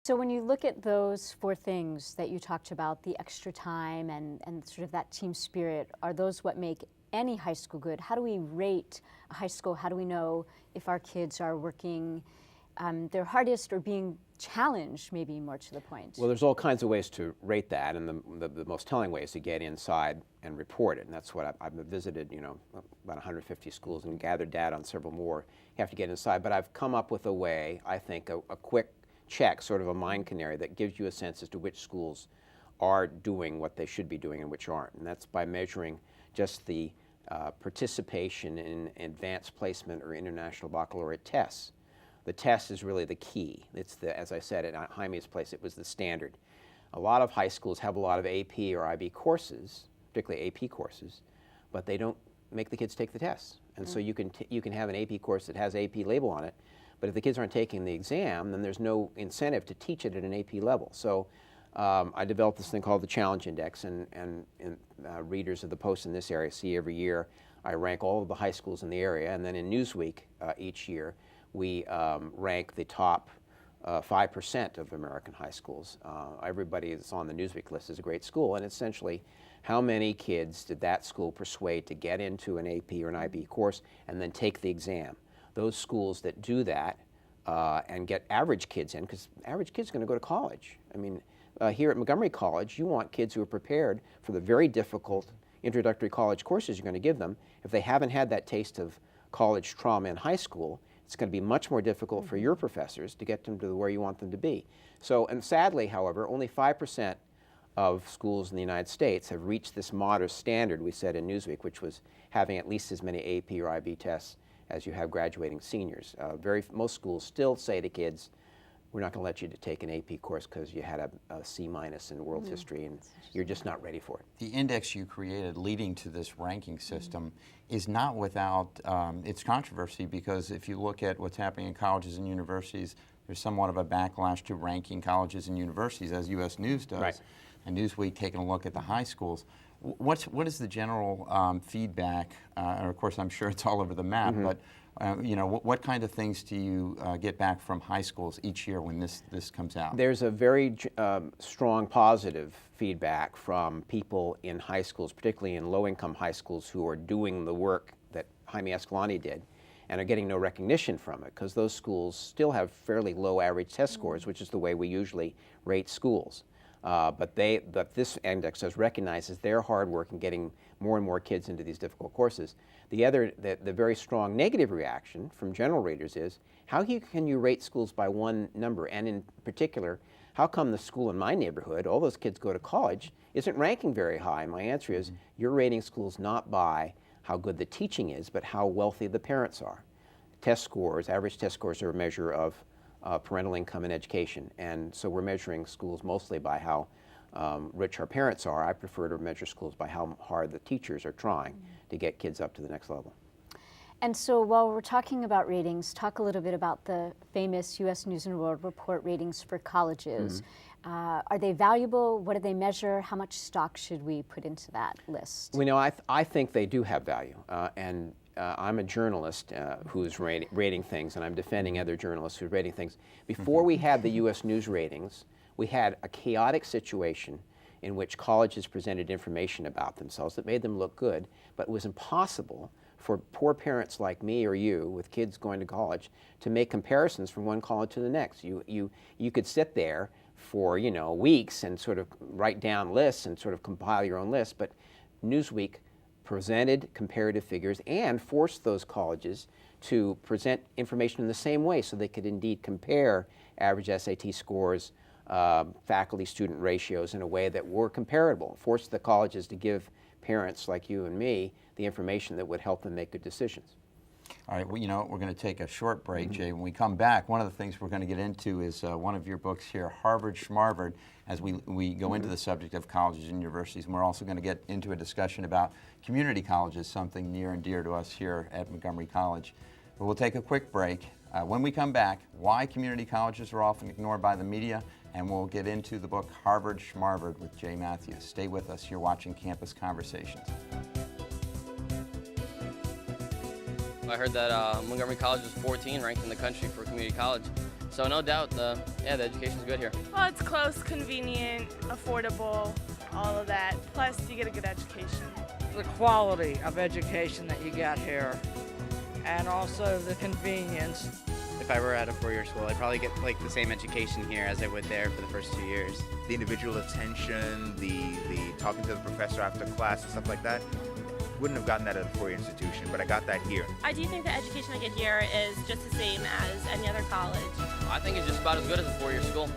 So when you look at those four things that you talked about, the extra time and sort of that team spirit, are those what make any high school good? How do we rate a high school? How do we know if our kids are working their hardest or being challenged, maybe more to the point? Well, there's all kinds of ways to rate that, and the most telling way is to get inside and report it. And that's what I've visited, about 150 schools and gathered data on several more. You have to get inside. But I've come up with a way, I think, a quick check, sort of a mind canary, that gives you a sense as to which schools are doing what they should be doing and which aren't. And that's by measuring just the participation in advanced placement or international baccalaureate tests. The test is really the key. It's as I said, at Jaime's place, it was the standard. A lot of high schools have a lot of AP or IB courses, particularly AP courses, but they don't make the kids take the tests. And so you can have an AP course that has AP label on it, but if the kids aren't taking the exam, then there's no incentive to teach it at an AP level. So I developed this thing called the Challenge Index, and readers of the Post in this area see every year I rank all of the high schools in the area, and then in Newsweek each year we rank the top 5% of American high schools. Everybody that's on the Newsweek list is a great school, and essentially how many kids did that school persuade to get into an AP or an IB course and then take the exam? Those schools that do that and get average kids in, because average kids are going to go to college. I mean, here at Montgomery College, you want kids who are prepared for the very difficult introductory college courses you're going to give them. If they haven't had that taste of college trauma in high school, it's going to be much more difficult for your professors to get them to where you want them to be. So, and sadly, however, only 5% of schools in the United States have reached this modest standard we said in Newsweek, which was having at least as many AP or IB tests as you have graduating seniors. Most schools still say to kids, we're not going to let you to take an AP course because you had a C- in world history and you're just not ready for it. The index you created leading to this ranking system is not without its controversy, because if you look at what's happening in colleges and universities, there's somewhat of a backlash to ranking colleges and universities, as U.S. News does, right, and Newsweek taking a look at the high schools. What is the general feedback? Of course, I'm sure it's all over the map, but what kind of things do you get back from high schools each year when this comes out? There's a very strong positive feedback from people in high schools, particularly in low-income high schools, who are doing the work that Jaime Escalante did and are getting no recognition from it, because those schools still have fairly low average test scores, which is the way we usually rate schools. But this index does recognizes their hard work in getting more and more kids into these difficult courses. The very strong negative reaction from general readers is, how can you rate schools by one number? And in particular, how come the school in my neighborhood, all those kids go to college, isn't ranking very high? And my answer is, you're rating schools not by how good the teaching is, but how wealthy the parents are. Test scores, average test scores, are a measure of parental income and education, and so we're measuring schools mostly by how rich our parents are. I prefer to measure schools by how hard the teachers are trying to get kids up to the next level. And so while we're talking about ratings, talk a little bit about the famous U.S. News & World Report ratings for colleges. Are they valuable? What do they measure? How much stock should we put into that list? I think they do have value, and I'm a journalist who's rating things, and I'm defending other journalists who are rating things. Before we had the U.S. News ratings, we had a chaotic situation in which colleges presented information about themselves that made them look good, but it was impossible for poor parents like me or you with kids going to college to make comparisons from one college to the next. You could sit there for weeks and sort of write down lists and sort of compile your own list, but Newsweek presented comparative figures and forced those colleges to present information in the same way so they could indeed compare average SAT scores, faculty-student ratios in a way that were comparable, forced the colleges to give parents like you and me the information that would help them make good decisions. All right, well, we're going to take a short break, Jay. When we come back, one of the things we're going to get into is one of your books here, Harvard Schmarvard, as we go into the subject of colleges and universities. And we're also going to get into a discussion about community colleges, something near and dear to us here at Montgomery College. But we'll take a quick break. When we come back, why community colleges are often ignored by the media, and we'll get into the book Harvard Schmarvard with Jay Mathews. Stay with us. You're watching Campus Conversations. I heard that Montgomery College was 14 ranked in the country for community college. So no doubt, the education's good here. Well, it's close, convenient, affordable, all of that. Plus, you get a good education. The quality of education that you get here, and also the convenience. If I were at a four-year school, I'd probably get like the same education here as I would there for the first 2 years. The individual attention, the talking to the professor after class and stuff like that, wouldn't have gotten that at a four-year institution, but I got that here. I do think the education I get here is just the same as any other college. I think it's just about as good as a four-year school.